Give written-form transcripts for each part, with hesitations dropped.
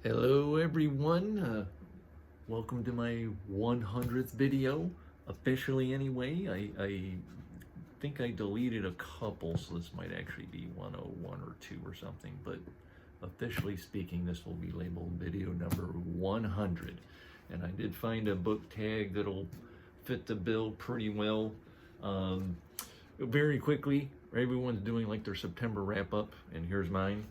Hello everyone, welcome to my 100th video, officially anyway. I think I deleted a couple, so this might actually be 101 or 2 or something, but officially speaking, this will be labeled video number 100. And I did find a book tag that'll fit the bill pretty well. Very quickly, everyone's doing like their September wrap-up, and here's mine.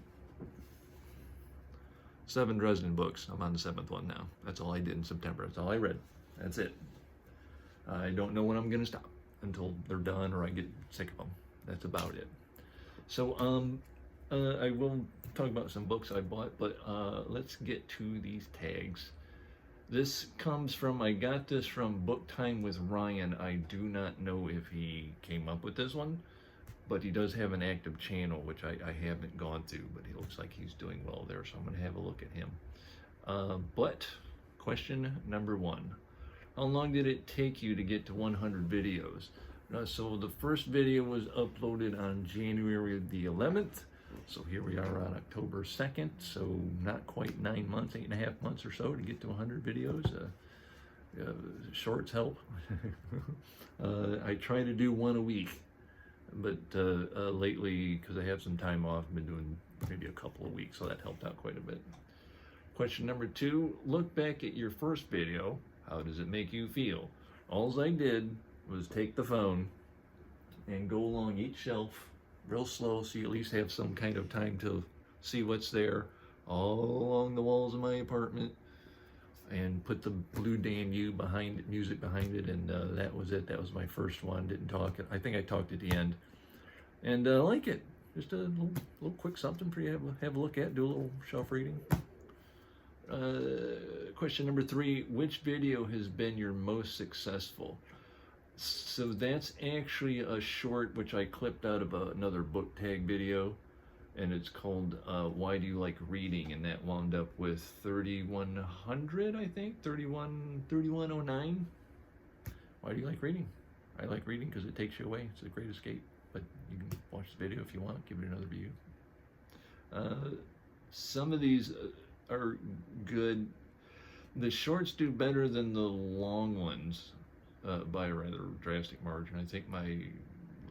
7 Dresden books. I'm on the 7th one now. That's all I did in September. That's all I read. That's it. I don't know when I'm going to stop until they're done or I get sick of them. That's about it. So I will talk about some books I bought, but let's get to these tags. This comes from, I got this from Book Time with Ryan. I do not know if he came up with this one, but he does have an active channel, which I haven't gone to, but he looks like he's doing well there, so I'm going to have a look at him. But question number 1, how long did it take you to get to 100 videos? So the first video was uploaded on January the 11th, so here we are on October 2nd, so not quite 9 months, 8.5 months or so to get to 100 videos. Shorts help. I try to do one a week. But lately, because I have some time off, I've been doing maybe a couple of weeks, so that helped out quite a bit. Question number 2, look back at your first video. How does it make you feel? All I did was take the phone and go along each shelf real slow, so you at least have some kind of time to see what's there, all along the walls of my apartment, and put the Blue Danube behind it, music behind it, and that was it. That was my first one. Didn't talk. I think I talked at the end, and I like it. Just a little quick something for you to have a look at. Do a little shelf reading. Question number 3: which video has been your most successful? So that's actually a short which I clipped out of another book tag video. And it's called Why Do You Like Reading? And that wound up with 3,100, I think, 3,109. Why do you like reading? I like reading because it takes you away. It's a great escape. But you can watch the video if you want, give it another view. Some of these are good. The shorts do better than the long ones by a rather drastic margin. I think my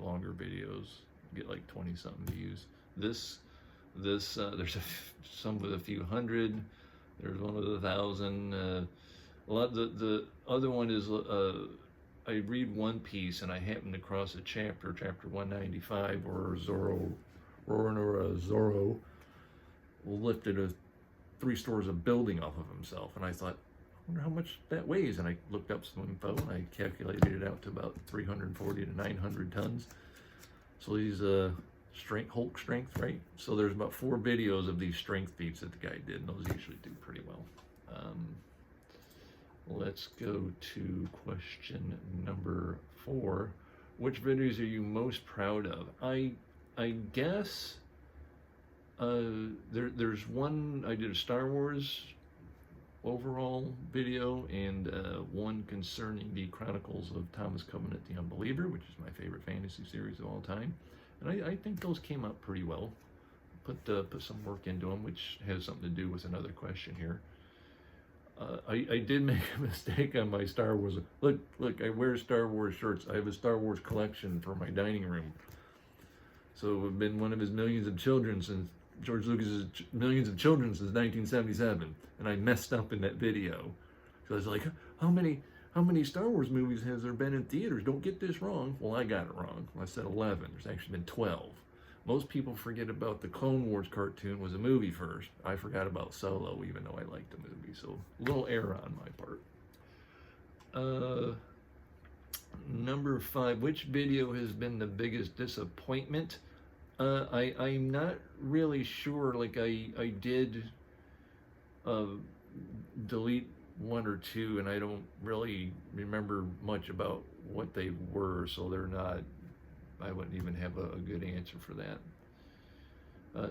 longer videos get like 20-something views. There's some with a few hundred. There's one with 1,000. A lot. The other one is I read One Piece and I happened across a chapter 195, where Zoro lifted 3 stories of building off of himself, and I thought, I wonder how much that weighs. And I looked up some info and I calculated it out to about 340 to 900 tons. So these Hulk strength, right? So there's about 4 videos of these strength feats that the guy did, and those usually do pretty well. Let's go to question number 4. Which videos are you most proud of? I guess there's one, I did a Star Wars overall video, and one concerning the Chronicles of Thomas Covenant the Unbeliever, which is my favorite fantasy series of all time. And I think those came out pretty well. Put some work into them, which has something to do with another question here. I did make a mistake on my Star Wars. Look, I wear Star Wars shirts. I have a Star Wars collection for my dining room. So I've been one of his millions of children since George Lucas's millions of children since 1977, and I messed up in that video. So I was like, how many Star Wars movies has there been in theaters? Don't get this wrong. Well, I got it wrong. I said 11. There's actually been 12. Most people forget about the Clone Wars cartoon was a movie first. I forgot about Solo, even though I liked the movie. So a little error on my part. Number 5, which video has been the biggest disappointment? I'm not really sure. Like I did delete 1 or 2, and I don't really remember much about what they were, so they're not, I wouldn't even have a good answer for that.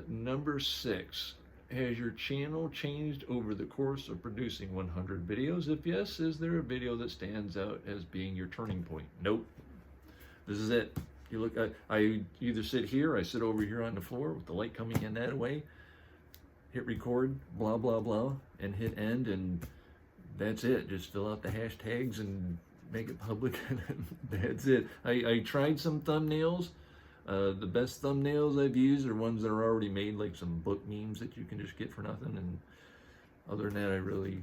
Number 6, has your channel changed over the course of producing 100 videos? If yes, is there a video that stands out as being your turning point? Nope. This is it. You look, I either sit here, I sit over here on the floor with the light coming in that way, hit record, blah, blah, blah, and hit end, and that's it. Just fill out the hashtags and make it public, and that's it. I tried some thumbnails. The best thumbnails I've used are ones that are already made, like some book memes that you can just get for nothing. And other than that,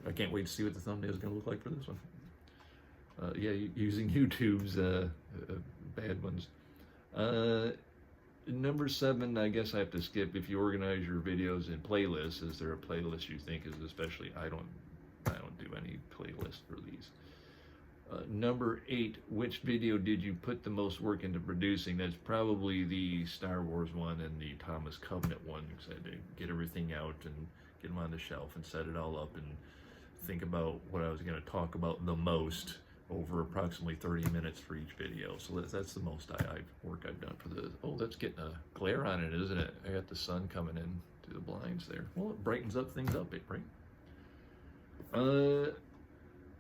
I can't wait to see what the thumbnail is going to look like for this one. Yeah, using YouTube's bad ones. Number 7, I guess I have to skip. If you organize your videos in playlists, is there a playlist you think is especially? I don't do any playlist for these. Number 8, which video did you put the most work into producing? That's probably the Star Wars one and the Thomas Covenant one, because I had to get everything out and get them on the shelf and set it all up and think about what I was going to talk about the most over approximately 30 minutes for each video. So that's the most work I've done for the. Oh, that's getting a glare on it, isn't it? I got the sun coming in through the blinds there. Well, it brightens up things up, right?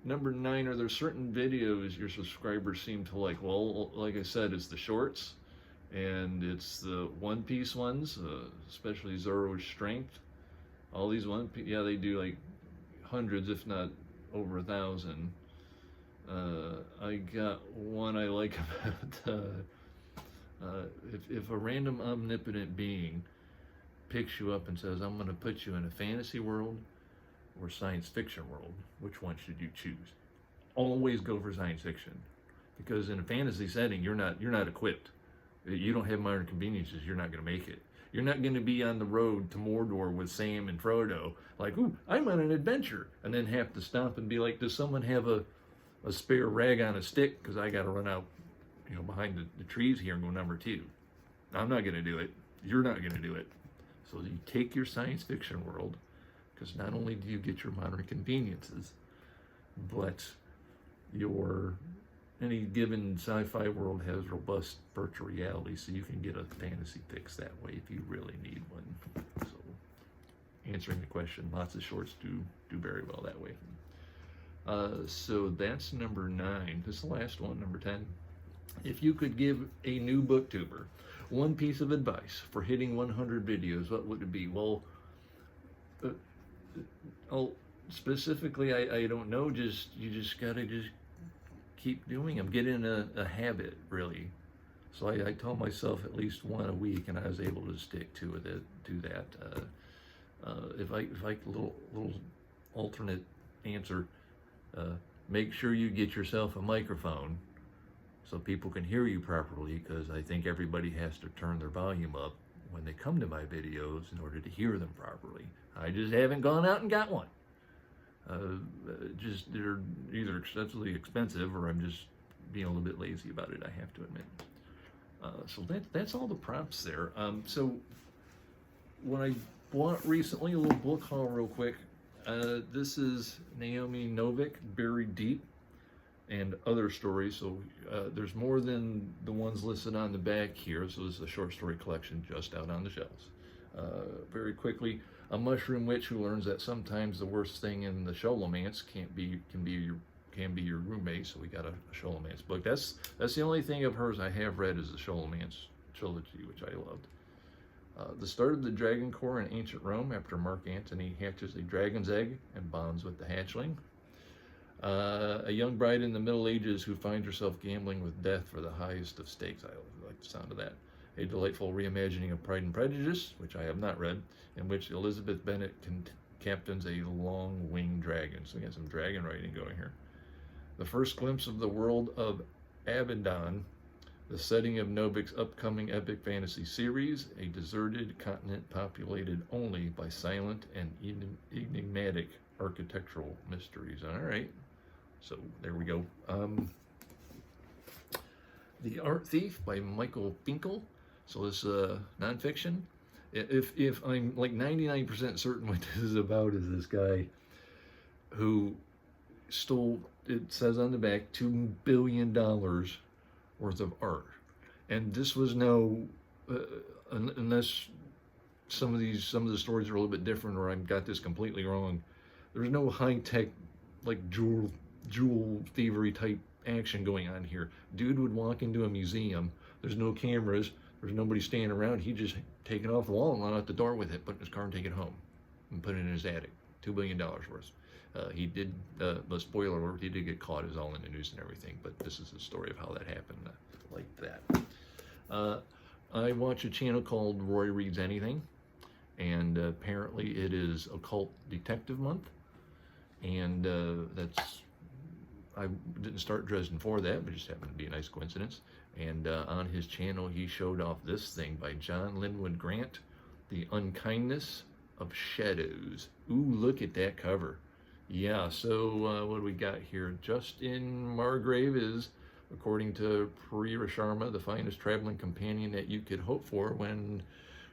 Number 9, are there certain videos your subscribers seem to like? Well, like I said, it's the shorts, and it's the One Piece ones, especially Zoro's Strength. All these One Piece, yeah, they do like hundreds, if not over 1,000. I got one I like about if a random omnipotent being picks you up and says, I'm going to put you in a fantasy world or science fiction world, which one should you choose? Always go for science fiction, because in a fantasy setting, you're not equipped. You don't have modern conveniences. You're not going to make it. You're not going to be on the road to Mordor with Sam and Frodo, like, ooh, I'm on an adventure, and then have to stop and be like, does someone have a spare rag on a stick? Because I got to run out, behind the trees here and go number 2. I'm not going to do it. You're not going to do it. So you take your science fiction world, because not only do you get your modern conveniences, but any given sci-fi world has robust virtual reality, so you can get a fantasy fix that way if you really need one. So answering the question, lots of shorts do very well that way. So that's number 9. This is the last one, number 10. If you could give a new booktuber one piece of advice for hitting 100 videos, what would it be? Well, specifically, I don't know. You just gotta keep doing them. Get in a habit, really. So I told myself at least one a week, and I was able to stick to it. Do that. If I a little alternate answer, make sure you get yourself a microphone so people can hear you properly, because I think everybody has to turn their volume up when they come to my videos in order to hear them properly. I just haven't gone out and got one. They're either excessively expensive, or I'm just being a little bit lazy about it, I have to admit. So that's all the prompts there. So when I bought recently, a little book haul real quick. This is Naomi Novik, Buried Deep, and Other Stories. So there's more than the ones listed on the back here. So this is a short story collection just out on the shelves. Very quickly, a mushroom witch who learns that sometimes the worst thing in the Sholomance can be your roommate. So we got a Sholomance book. That's the only thing of hers I have read is the Sholomance trilogy, which I loved. The start of the Dragon Corps in ancient Rome, after Mark Antony hatches a dragon's egg and bonds with the hatchling. A young bride in the Middle Ages who finds herself gambling with death for the highest of stakes. I like the sound of that. A delightful reimagining of Pride and Prejudice, which I have not read, in which Elizabeth Bennet captains a long-winged dragon. So we got some dragon writing going here. The first glimpse of the world of Abaddon, the setting of Novik's upcoming epic fantasy series, a deserted continent populated only by silent and enigmatic architectural mysteries. All right, so there we go. The Art Thief by Michael Finkel. So this is nonfiction. If I'm like 99% certain what this is about, is this guy who stole, it says on the back, $2 billion worth of art. And this was no, unless some of the stories are a little bit different, or I got this completely wrong, there's no high-tech, like jewel thievery type action going on here. Dude would walk into a museum, there's no cameras, there's nobody standing around, he just take it off the wall and run out the door with it, put it in his car and take it home. and put it in his attic. $2 billion worth. He did, the spoiler alert, he did get caught. It was all in the news and everything, but this is the story of how that happened, like that. I watch a channel called Roy Reads Anything, and apparently it is Occult Detective Month, and I didn't start Dresden for that, but it just happened to be a nice coincidence. And on his channel, he showed off this thing by John Linwood Grant, The Unkindness of Shadows. Ooh, look at that cover. Yeah, so what do we got here? Justin Margrave is, according to Priya Sharma, the finest traveling companion that you could hope for when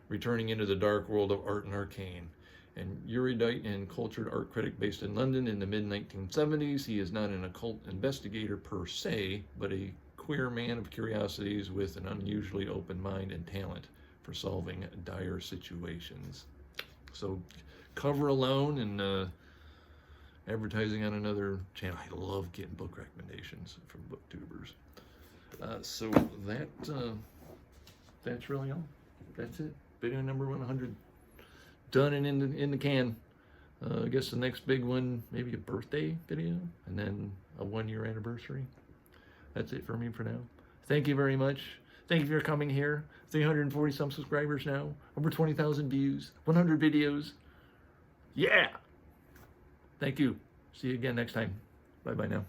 returning into the dark world of art and arcane. An erudite and cultured art critic based in London in the mid-1970s, he is not an occult investigator per se, but a queer man of curiosities with an unusually open mind and talent for solving dire situations. So, cover alone and advertising on another channel. I love getting book recommendations from booktubers. So that's really all. That's it. Video number 100 done and in the can. I guess the next big one, maybe a birthday video, and then a 1-year anniversary. That's it for me for now. Thank you very much. Thank you for coming here. 340 some subscribers now. Over 20,000 views. 100 videos. Yeah! Thank you. See you again next time. Bye-bye now.